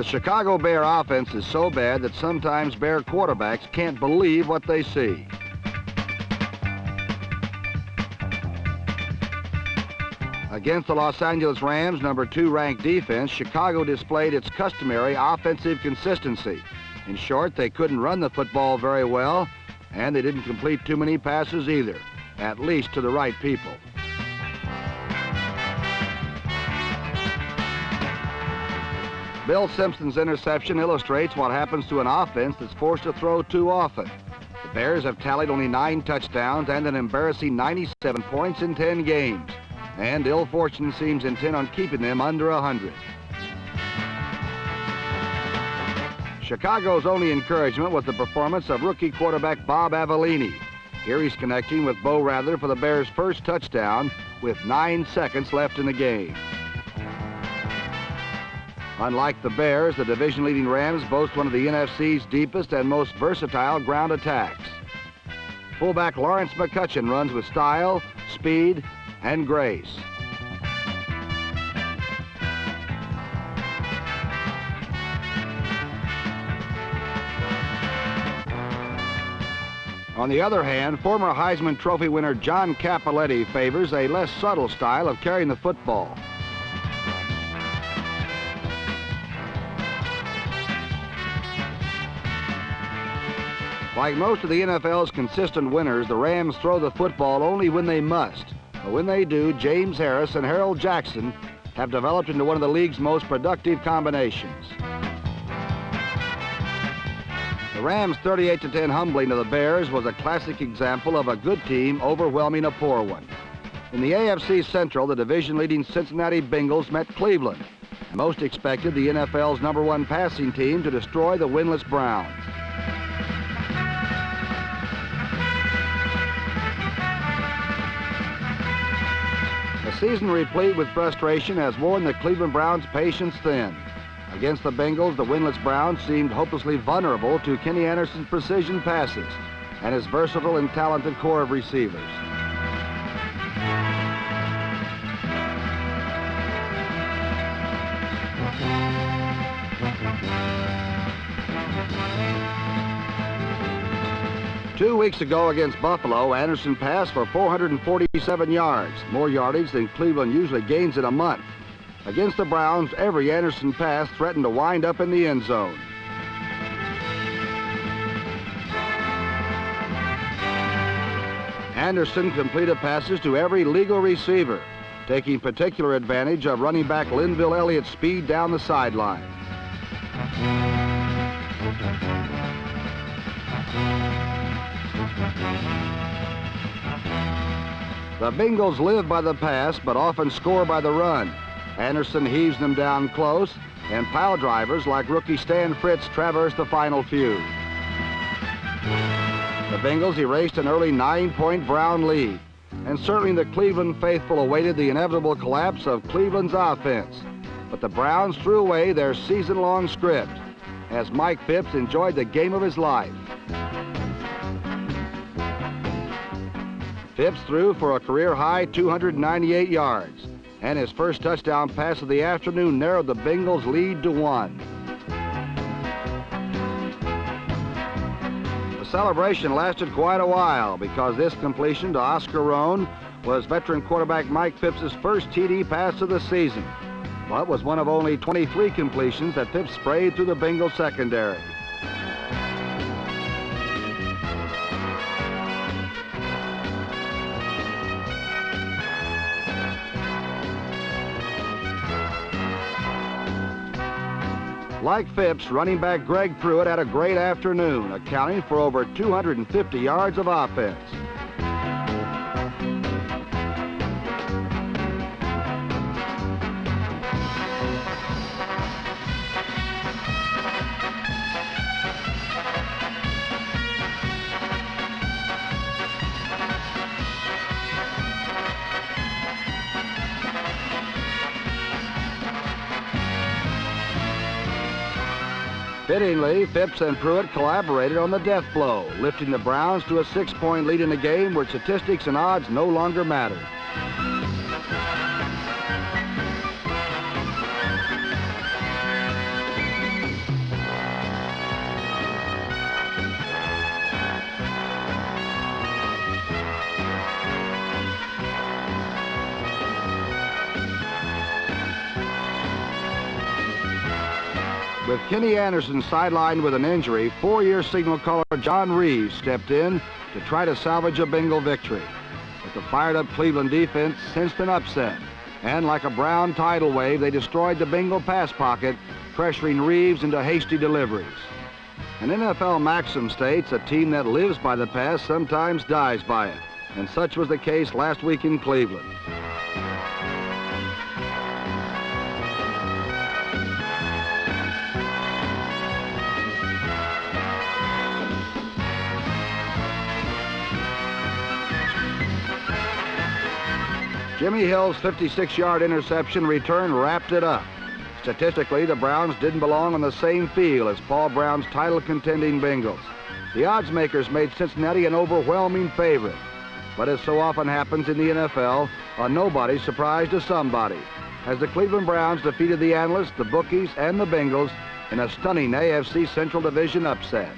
The Chicago Bear offense is so bad that sometimes Bear quarterbacks can't believe what they see. Against the Los Angeles Rams' number 2 ranked defense, Chicago displayed its customary offensive consistency. In short, they couldn't run the football very well, and they didn't complete too many passes either, at least to the right people. Bill Simpson's interception illustrates what happens to an offense that's forced to throw too often. The Bears have tallied only 9 touchdowns and an embarrassing 97 points in 10 games. And ill fortune seems intent on keeping them under 100. Chicago's only encouragement was the performance of rookie quarterback Bob Avellini. Here he's connecting with Bo Rather for the Bears' first touchdown with 9 seconds left in the game. Unlike the Bears, the division-leading Rams boast one of the NFC's deepest and most versatile ground attacks. Fullback Lawrence McCutcheon runs with style, speed, and grace. On the other hand, former Heisman Trophy winner John Cappelletti favors a less subtle style of carrying the football. Like most of the NFL's consistent winners, the Rams throw the football only when they must. But when they do, James Harris and Harold Jackson have developed into one of the league's most productive combinations. The Rams' 38-10 humbling of the Bears was a classic example of a good team overwhelming a poor one. In the AFC Central, the division-leading Cincinnati Bengals met Cleveland. Most expected the NFL's number 1 passing team to destroy the winless Browns. A season replete with frustration has worn the Cleveland Browns' patience thin. Against the Bengals, the winless Browns seemed hopelessly vulnerable to Kenny Anderson's precision passes and his versatile and talented core of receivers. Two weeks ago against Buffalo, Anderson passed for 447 yards, more yardage than Cleveland usually gains in a month. Against the Browns, every Anderson pass threatened to wind up in the end zone. Anderson completed passes to every legal receiver, taking particular advantage of running back Linville Elliott's speed down the sideline. The Bengals live by the pass, but often score by the run. Anderson heaves them down close, and pile drivers like rookie Stan Fritz traverse the final few. The Bengals erased an early 9-point Brown lead, and certainly the Cleveland faithful awaited the inevitable collapse of Cleveland's offense. But the Browns threw away their season-long script as Mike Phipps enjoyed the game of his life. Phipps threw for a career-high 298 yards, and his first touchdown pass of the afternoon narrowed the Bengals' lead to 1. The celebration lasted quite a while because this completion to Oscar Rohn was veteran quarterback Mike Phipps' first TD pass of the season, but was one of only 23 completions that Phipps sprayed through the Bengals secondary. Like Phipps, running back Greg Pruitt had a great afternoon, accounting for over 250 yards of offense. Fittingly, Phipps and Pruitt collaborated on the death blow, lifting the Browns to a 6-point lead in a game where statistics and odds no longer mattered. With Kenny Anderson sidelined with an injury, four-year signal caller John Reeves stepped in to try to salvage a Bengal victory. But the fired-up Cleveland defense sensed an upset, and like a brown tidal wave, they destroyed the Bengal pass pocket, pressuring Reeves into hasty deliveries. An NFL maxim states a team that lives by the pass sometimes dies by it, and such was the case last week in Cleveland. Jimmy Hill's 56-yard interception return wrapped it up. Statistically, the Browns didn't belong on the same field as Paul Brown's title-contending Bengals. The odds makers made Cincinnati an overwhelming favorite. But as so often happens in the NFL, a nobody surprised a somebody, as the Cleveland Browns defeated the analysts, the bookies, and the Bengals in a stunning AFC Central Division upset.